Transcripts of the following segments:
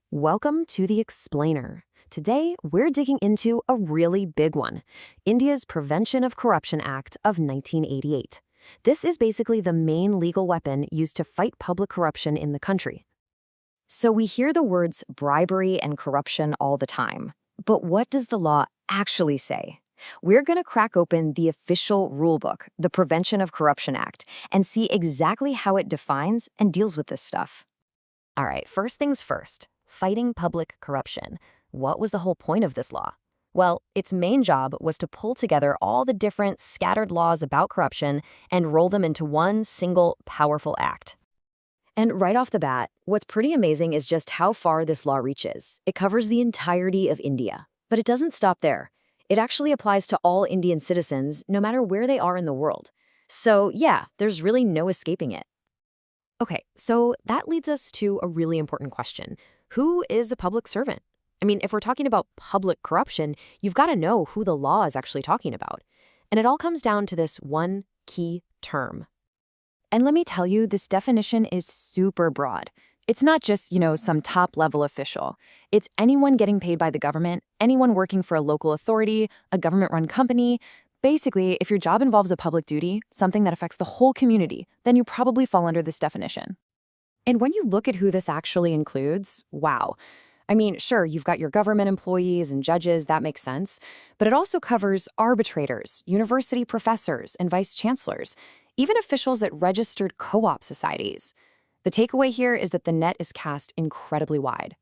Welcome to The Explainer. Today, we're digging into a really big one, India's Prevention of Corruption Act of 1988. This is basically the main legal weapon used to fight public corruption in the country. So we hear the words bribery and corruption all the time. But what does the law actually say? We're going to crack open the official rulebook, the Prevention of Corruption Act, and see exactly how it defines and deals with this stuff. All right, first things first, fighting public corruption. What was the whole point of this law? Well, its main job was to pull together all the different scattered laws about corruption and roll them into one single powerful act. And right off the bat, what's pretty amazing is just how far this law reaches. It covers the entirety of India. But it doesn't stop there. It actually applies to all Indian citizens, no matter where they are in the world. So yeah, there's really no escaping it. Okay, so that leads us to a really important question. Who is a public servant? I mean, if we're talking about public corruption, you've got to know who the law is actually talking about. And it all comes down to this one key term. And let me tell you, this definition is super broad. It's not just, some top-level official. It's anyone getting paid by the government, anyone working for a local authority, a government-run company. Basically, if your job involves a public duty, something that affects the whole community, then you probably fall under this definition. And when you look at who this actually includes, wow. I mean, sure, you've got your government employees and judges, that makes sense. But it also covers arbitrators, university professors, and vice chancellors, even officials at registered co-op societies. The takeaway here is that the net is cast incredibly wide.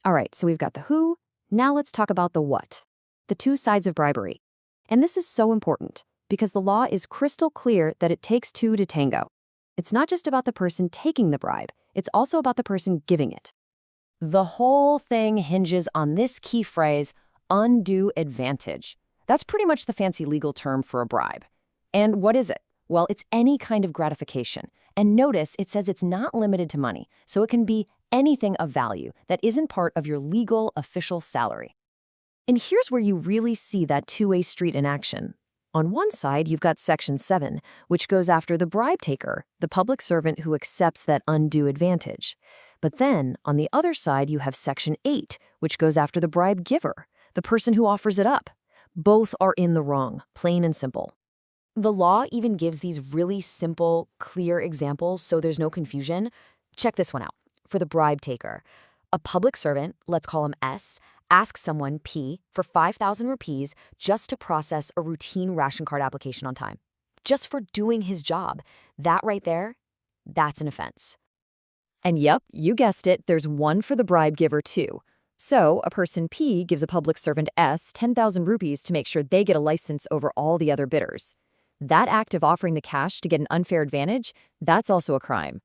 All right, so we've got the who. Now let's talk about the what. The two sides of bribery. And this is so important because the law is crystal clear that it takes two to tango. It's not just about the person taking the bribe, it's also about the person giving it. The whole thing hinges on this key phrase, undue advantage. That's pretty much the fancy legal term for a bribe. And what is it? Well, it's any kind of gratification. And notice it says it's not limited to money, so it can be anything of value that isn't part of your legal official salary. And here's where you really see that two-way street in action. On one side, you've got Section 7, which goes after the bribe taker, the public servant who accepts that undue advantage. But then, on the other side, you have Section 8, which goes after the bribe giver, the person who offers it up. Both are in the wrong, plain and simple. The law even gives these really simple, clear examples so there's no confusion. Check this one out. For the bribe taker, a public servant, let's call him S, asks someone, P, for 5,000 rupees just to process a routine ration card application on time. Just for doing his job. That right there, that's an offense. And yep, you guessed it, there's one for the bribe giver too. So a person P gives a public servant S 10,000 rupees to make sure they get a license over all the other bidders. That act of offering the cash to get an unfair advantage, that's also a crime.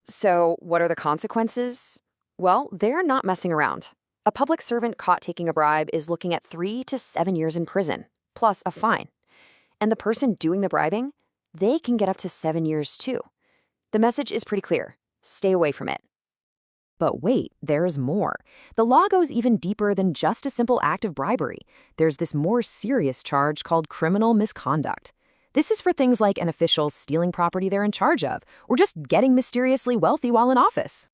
So what are the consequences? Well, they're not messing around. A public servant caught taking a bribe is looking at 3 to 7 years in prison, plus a fine. And the person doing the bribing, they can get up to 7 years too. The message is pretty clear. Stay away from it. But wait, there's more. The law goes even deeper than just a simple act of bribery. There's this more serious charge called criminal misconduct. This is for things like an official stealing property they're in charge of, or just getting mysteriously wealthy while in office.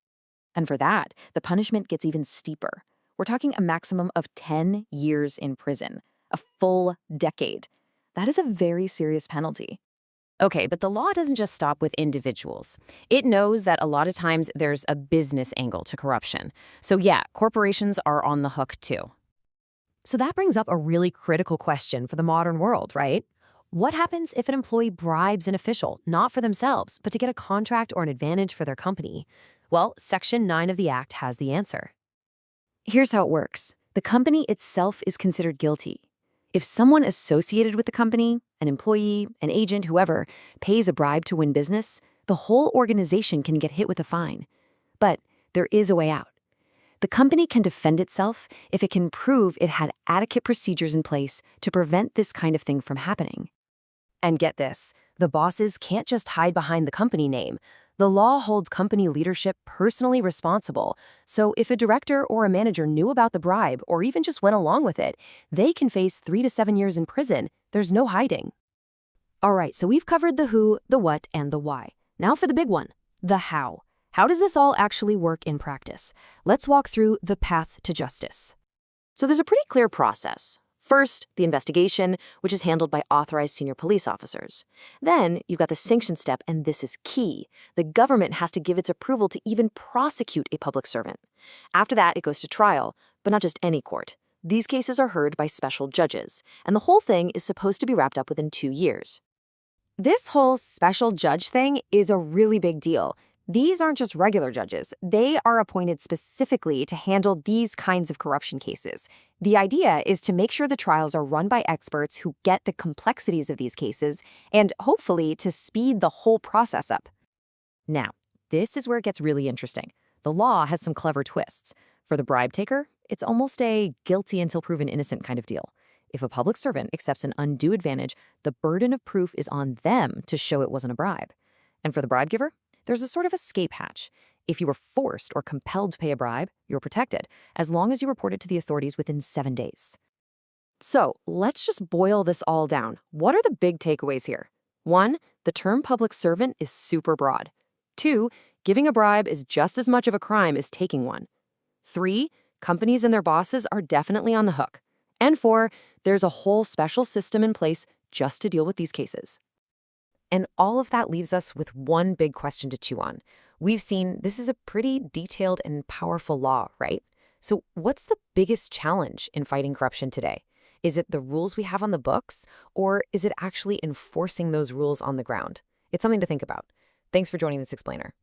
And for that, the punishment gets even steeper. We're talking a maximum of 10 years in prison, a full decade. That is a very serious penalty. Okay, but the law doesn't just stop with individuals. It knows that a lot of times there's a business angle to corruption. So yeah, corporations are on the hook too. So that brings up a really critical question for the modern world, right? What happens if an employee bribes an official, not for themselves, but to get a contract or an advantage for their company? Well, Section 9 of the Act has the answer. Here's how it works. The company itself is considered guilty. If someone associated with the company, an employee, an agent, whoever, pays a bribe to win business, the whole organization can get hit with a fine. But there is a way out. The company can defend itself if it can prove it had adequate procedures in place to prevent this kind of thing from happening. And get this, the bosses can't just hide behind the company name. The law holds company leadership personally responsible, so if a director or a manager knew about the bribe or even just went along with it, they can face 3 to 7 years in prison. There's no hiding. All right, so we've covered the who, the what, and the why. Now for the big one, the how. How does this all actually work in practice? Let's walk through the path to justice. So there's a pretty clear process. First, the investigation, which is handled by authorized senior police officers. Then, you've got the sanction step, and this is key. The government has to give its approval to even prosecute a public servant. After that, it goes to trial, but not just any court. These cases are heard by special judges, and the whole thing is supposed to be wrapped up within 2 years. This whole special judge thing is a really big deal. These aren't just regular judges. They are appointed specifically to handle these kinds of corruption cases. The idea is to make sure the trials are run by experts who get the complexities of these cases and hopefully to speed the whole process up. Now, this is where it gets really interesting. The law has some clever twists. For the bribe taker, it's almost a guilty until proven innocent kind of deal. If a public servant accepts an undue advantage, the burden of proof is on them to show it wasn't a bribe. And for the bribe giver, there's a sort of escape hatch. If you were forced or compelled to pay a bribe, you're protected, as long as you report it to the authorities within 7 days. So let's just boil this all down. What are the big takeaways here? 1, the term public servant is super broad. 2, giving a bribe is just as much of a crime as taking one. 3, companies and their bosses are definitely on the hook. And 4, there's a whole special system in place just to deal with these cases. And all of that leaves us with one big question to chew on. We've seen this is a pretty detailed and powerful law, right? So what's the biggest challenge in fighting corruption today? Is it the rules we have on the books, or is it actually enforcing those rules on the ground? It's something to think about. Thanks for joining this explainer.